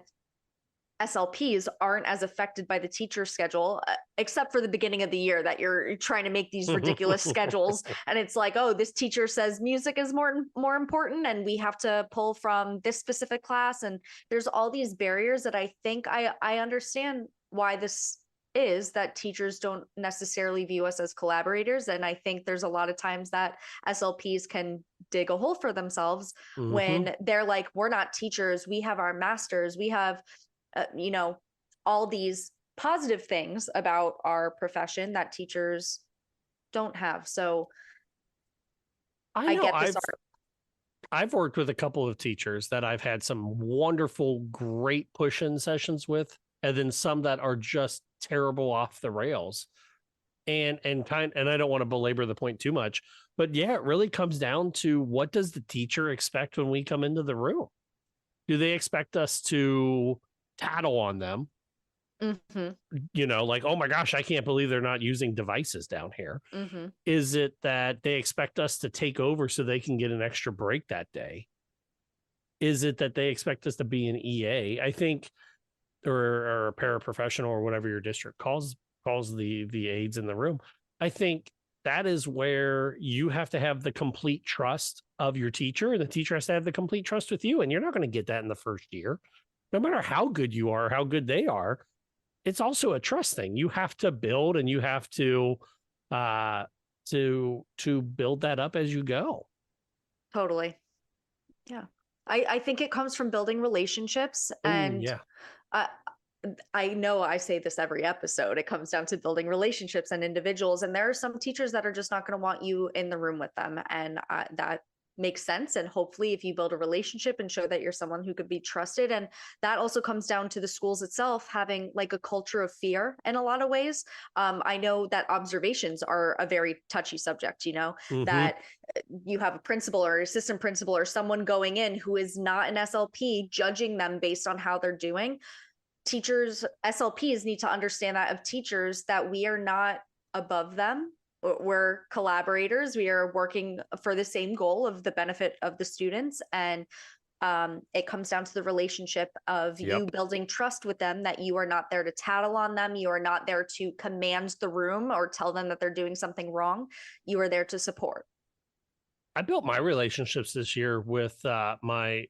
SLPs aren't as affected by the teacher schedule, except for the beginning of the year that you're trying to make these ridiculous schedules. And it's like, oh, this teacher says music is more important and we have to pull from this specific class. And there's all these barriers that I think I understand why this is that teachers don't necessarily view us as collaborators. And I think there's a lot of times that SLPs can dig a hole for themselves when they're like, we're not teachers. We have our masters. We have, all these positive things about our profession that teachers don't have. So I get this. I've worked with a couple of teachers that I've had some wonderful, great push-in sessions with, and then some that are just terrible off the rails. And I don't want to belabor the point too much, but yeah, it really comes down to, what does the teacher expect when we come into the room? Do they expect us to tattle on them? Like, oh my gosh, I can't believe they're not using devices down here. Is it that they expect us to take over so they can get an extra break that day? Is it that they expect us to be an EA? I think, or a paraprofessional, or whatever your district calls the aides in the room. I think that is where you have to have the complete trust of your teacher, and the teacher has to have the complete trust with you. And you're not going to get that in the first year, no matter how good you are, how good they are. It's also a trust thing. You have to build, and you have to build that up as you go. Totally. Yeah. I think it comes from building relationships. And I know I say this every episode. It comes down to building relationships and individuals. And there are some teachers that are just not going to want you in the room with them. And that makes sense. And hopefully if you build a relationship and show that you're someone who could be trusted, and that also comes down to the schools itself having like a culture of fear in a lot of ways. I know that observations are a very touchy subject, that you have a principal or assistant principal or someone going in who is not an SLP, judging them based on how they're doing. Teachers, SLPs need to understand that of teachers, that we are not above them. We're collaborators. We are working for the same goal of the benefit of the students. And it comes down to the relationship of you building trust with them, that you are not there to tattle on them. You are not there to command the room or tell them that they're doing something wrong. You are there to support. I built my relationships this year with two of my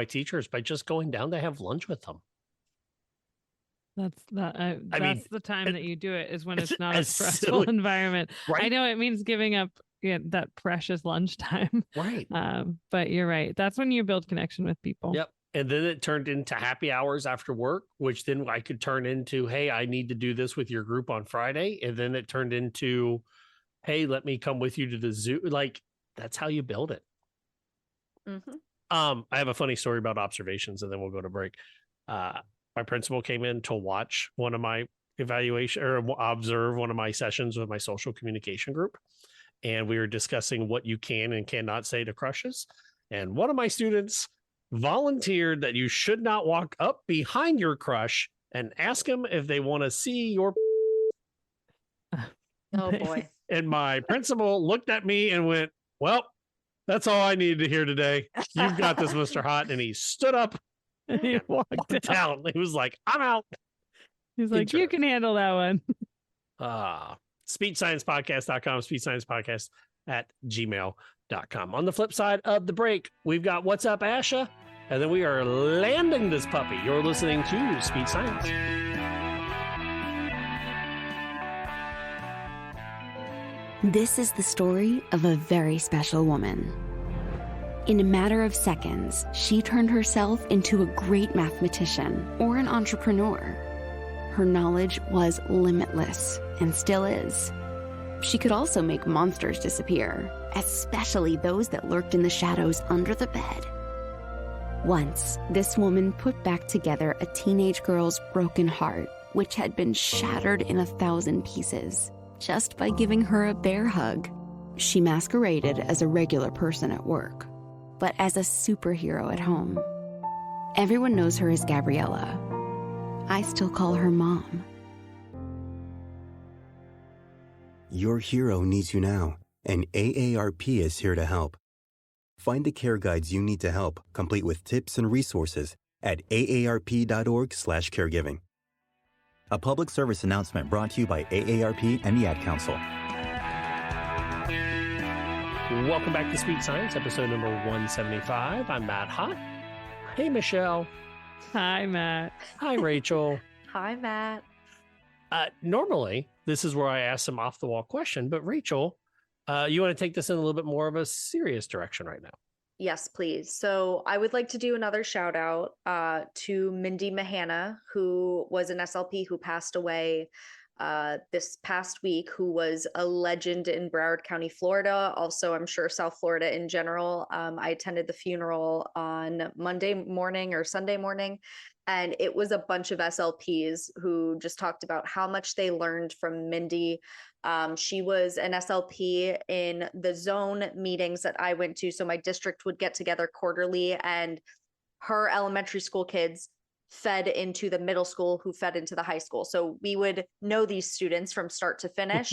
teachers by just going down to have lunch with them. That's the time that you do it, is when it's not a stressful environment. Right? I know it means giving up that precious lunchtime. Right. But you're right. That's when you build connection with people. Yep. And then it turned into happy hours after work, which then I could turn into, hey, I need to do this with your group on Friday. And then it turned into, hey, let me come with you to the zoo. Like, that's how you build it. I have a funny story about observations, and then we'll go to break. My principal came in to watch one of my observe one of my sessions with my social communication group. And we were discussing what you can and cannot say to crushes. And one of my students volunteered that you should not walk up behind your crush and ask them if they want to see your. Oh boy. And my principal looked at me and went, well, that's all I needed to hear today. You've got this, Mr. Hot. And he stood up. And he walked down. He was like, I'm out. He's like, you can handle that one. SpeechSciencePodcast.com, SpeechSciencePodcast@gmail.com. On the flip side of the break, we've got What's Up, Asha? And then we are landing this puppy. You're listening to Speech Science. This is the story of a very special woman. In a matter of seconds, she turned herself into a great mathematician or an entrepreneur. Her knowledge was limitless and still is. She could also make monsters disappear, especially those that lurked in the shadows under the bed. Once, this woman put back together a teenage girl's broken heart, which had been shattered in 1,000 pieces, just by giving her a bear hug. She masqueraded as a regular person at work, but as a superhero at home. Everyone knows her as Gabriella. I still call her Mom. Your hero needs you now, and AARP is here to help. Find the care guides you need to help, complete with tips and resources at aarp.org/caregiving. A public service announcement brought to you by AARP and the Ad Council. Welcome back to Speech Science, episode number 175. I'm Matt Hott. Hey, Michelle. Hi, Matt. Hi, Rachel. Hi, Matt. Normally, this is where I ask some off the wall question, but Rachel, you want to take this in a little bit more of a serious direction right now? Yes, please. So I would like to do another shout out to Mindy Mahana, who was an SLP who passed away this past week, who was a legend in Broward County, Florida. Also, I'm sure South Florida in general. I attended the funeral on Monday morning or Sunday morning, and it was a bunch of SLPs who just talked about how much they learned from Mindy. She was an SLP in the zone meetings that I went to. So my district would get together quarterly, and her elementary school kids fed into the middle school, who fed into the high school. So we would know these students from start to finish.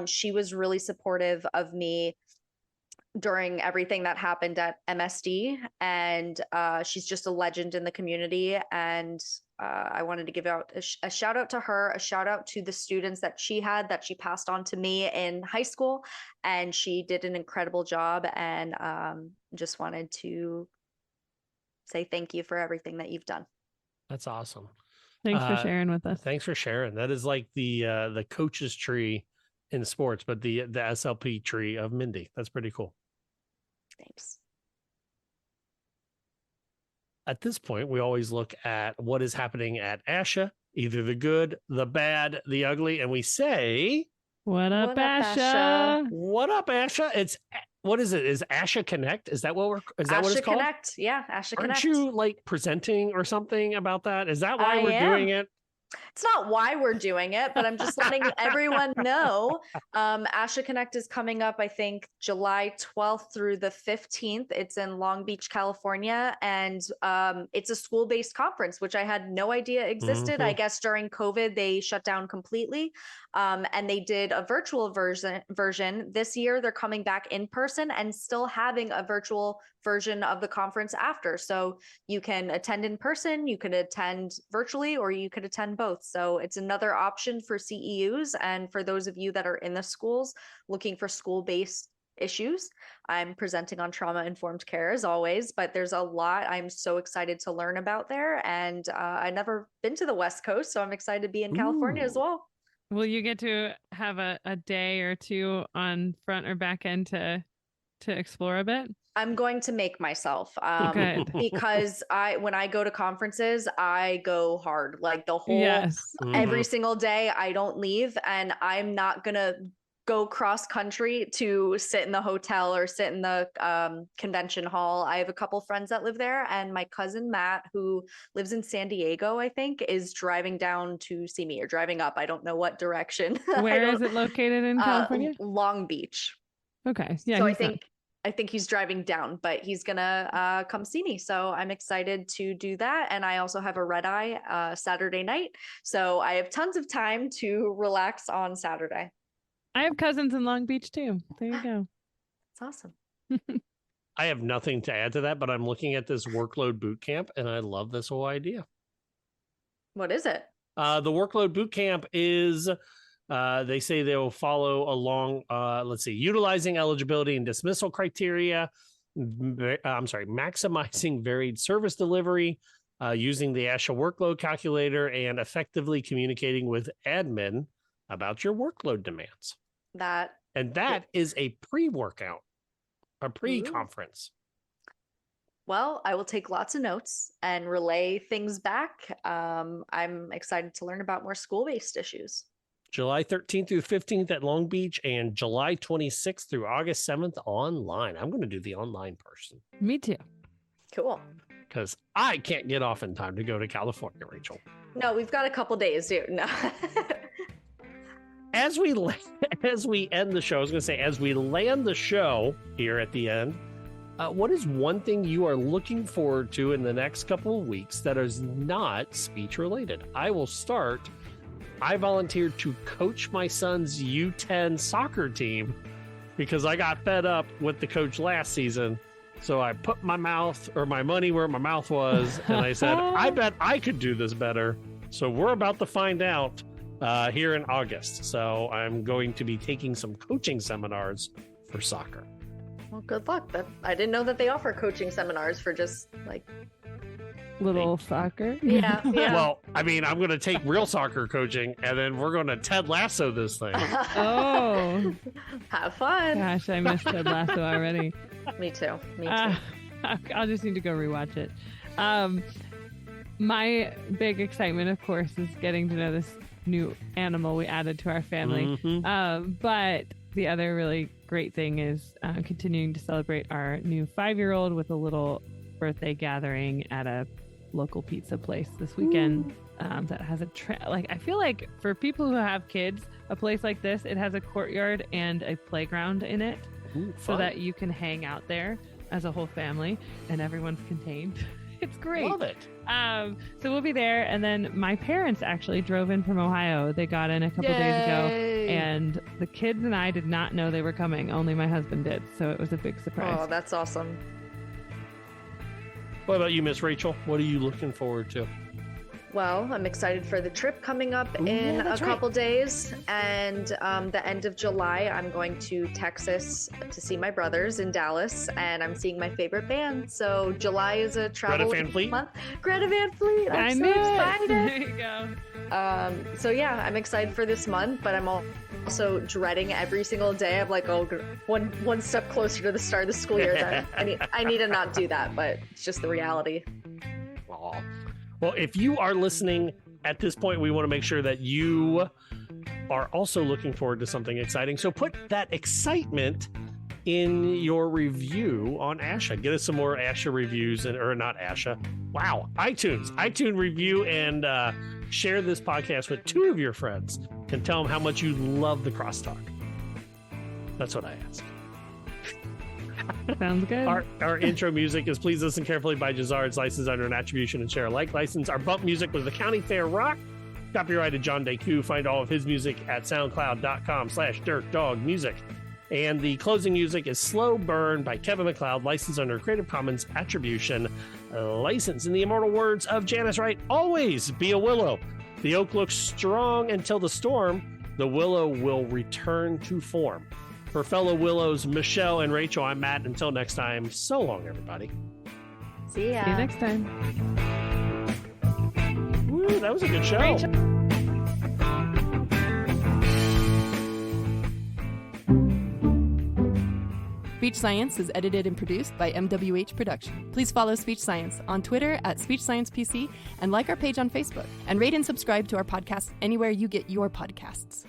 She was really supportive of me during everything that happened at MSD, and she's just a legend in the community. And I wanted to give out a shout out to her, a shout out to the students that she had, that she passed on to me in high school, and she did an incredible job. And just wanted to say thank you for everything that you've done. That's awesome. Thanks for sharing with us. Thanks for sharing. That is like the coach's tree in sports, but the SLP tree of Mindy. That's pretty cool. Thanks. At this point, we always look at what is happening at ASHA, either the good, the bad, the ugly, and we say, "What up, ASHA? What up, ASHA?" What is it? Is ASHA Connect? Is that what what it's called? Connect. Yeah, ASHA Connect. Aren't you like presenting or something about that? Is that why we're doing it? It's not why we're doing it, but I'm just letting everyone know. ASHA Connect is coming up, I think, July 12th through the 15th. It's in Long Beach, California. And it's a school-based conference, which I had no idea existed. I guess during COVID, they shut down completely. And they did a virtual version. This year, they're coming back in person and still having a virtual version of the conference after. So you can attend in person, you could attend virtually, or you could attend both. So it's another option for CEUs. And for those of you that are in the schools looking for school-based issues, I'm presenting on trauma-informed care as always, but there's a lot I'm so excited to learn about there. And I've never been to the West Coast, so I'm excited to be in California as well. Will you get to have a day or two on front or back end to explore a bit? I'm going to make myself because when I go to conferences, I go hard, like the whole, every single day. I don't leave, and I'm not going to go cross country to sit in the hotel or sit in the convention hall. I have a couple friends that live there, and my cousin Matt, who lives in San Diego, I think, is driving down to see me, or driving up. I don't know what direction. Where is it located in California? Long Beach. Okay. Yeah. So I think he's driving down, but he's gonna come see me. So I'm excited to do that. And I also have a red eye Saturday night. So I have tons of time to relax on Saturday. I have cousins in Long Beach too. There you go. It's awesome. I have nothing to add to that, but I'm looking at this workload boot camp, and I love this whole idea. What is it? The workload boot camp is, they say they will follow along, utilizing eligibility and dismissal criteria. Maximizing varied service delivery, using the ASHA workload calculator, and effectively communicating with admin about your workload demands. That is a pre-workout, a pre-conference. Well, I will take lots of notes and relay things back. I'm excited to learn about more school-based issues. July 13th through 15th at Long Beach, and July 26th through August 7th online. I'm going to do the online person. Me too. Cool. Because I can't get off in time to go to California, Rachel. No, we've got a couple days, dude. No. As we end the show, I was going to say, as we land the show here at the end, what is one thing you are looking forward to in the next couple of weeks that is not speech related? I will start. I volunteered to coach my son's U10 soccer team because I got fed up with the coach last season. So I put my money where my mouth was, and I said, I bet I could do this better. So we're about to find out here in August. So I'm going to be taking some coaching seminars for soccer. Well, good luck. I didn't know that they offer coaching seminars for just like little soccer. Yeah. Well, I mean, I'm going to take real soccer coaching, and then we're going to Ted Lasso this thing. Oh, have fun. Gosh, I missed Ted Lasso already. Me too. I'll just need to go rewatch it. My big excitement, of course, is getting to know this new animal we added to our family. But the other really great thing is continuing to celebrate our new 5-year-old with a little birthday gathering at a local pizza place this weekend. That has I feel like for people who have kids, a place like this, it has a courtyard and a playground in it. So that you can hang out there as a whole family and everyone's contained. It's great. Love it. So we'll be there. And then my parents actually drove in from Ohio. They got in a couple days ago, and the kids and I did not know they were coming. Only my husband did. So it was a big surprise. Oh, that's awesome. What about you, Miss Rachel? What are you looking forward to? Well, I'm excited for the trip coming up in a couple days. And the end of July, I'm going to Texas to see my brothers in Dallas. And I'm seeing my favorite band. So July is a travel month. Greta Van Fleet. I'm so excited. There you go. So yeah, I'm excited for this month, but I'm also dreading every single day. I'm like, oh, one step closer to the start of the school year. Then I need to not do that, but it's just the reality. Aww. Well, if you are listening at this point, we want to make sure that you are also looking forward to something exciting. So put that excitement in your review on Asha. Get us some more Asha reviews, or not Asha. Wow, iTunes review, and share this podcast with 2 of your friends and tell them how much you love the crosstalk. That's what I ask. Sounds good. Our intro music is Please Listen Carefully by Jazard's, licensed under an attribution and share alike license. Our bump music was The County Fair Rock, copyrighted John Deku. Find all of his music at soundcloud.com/dirtdogmusic. And the closing music is Slow Burn by Kevin MacLeod, licensed under Creative Commons attribution license. In the immortal words of Janice Wright, always be a willow. The oak looks strong until the storm. The willow will return to form. For fellow Willows, Michelle and Rachel, I'm Matt. Until next time, so long, everybody. See ya. See you next time. Woo, that was a good show. Rachel. Speech Science is edited and produced by MWH Production. Please follow Speech Science on Twitter at SpeechSciencePC and like our page on Facebook. And rate and subscribe to our podcast anywhere you get your podcasts.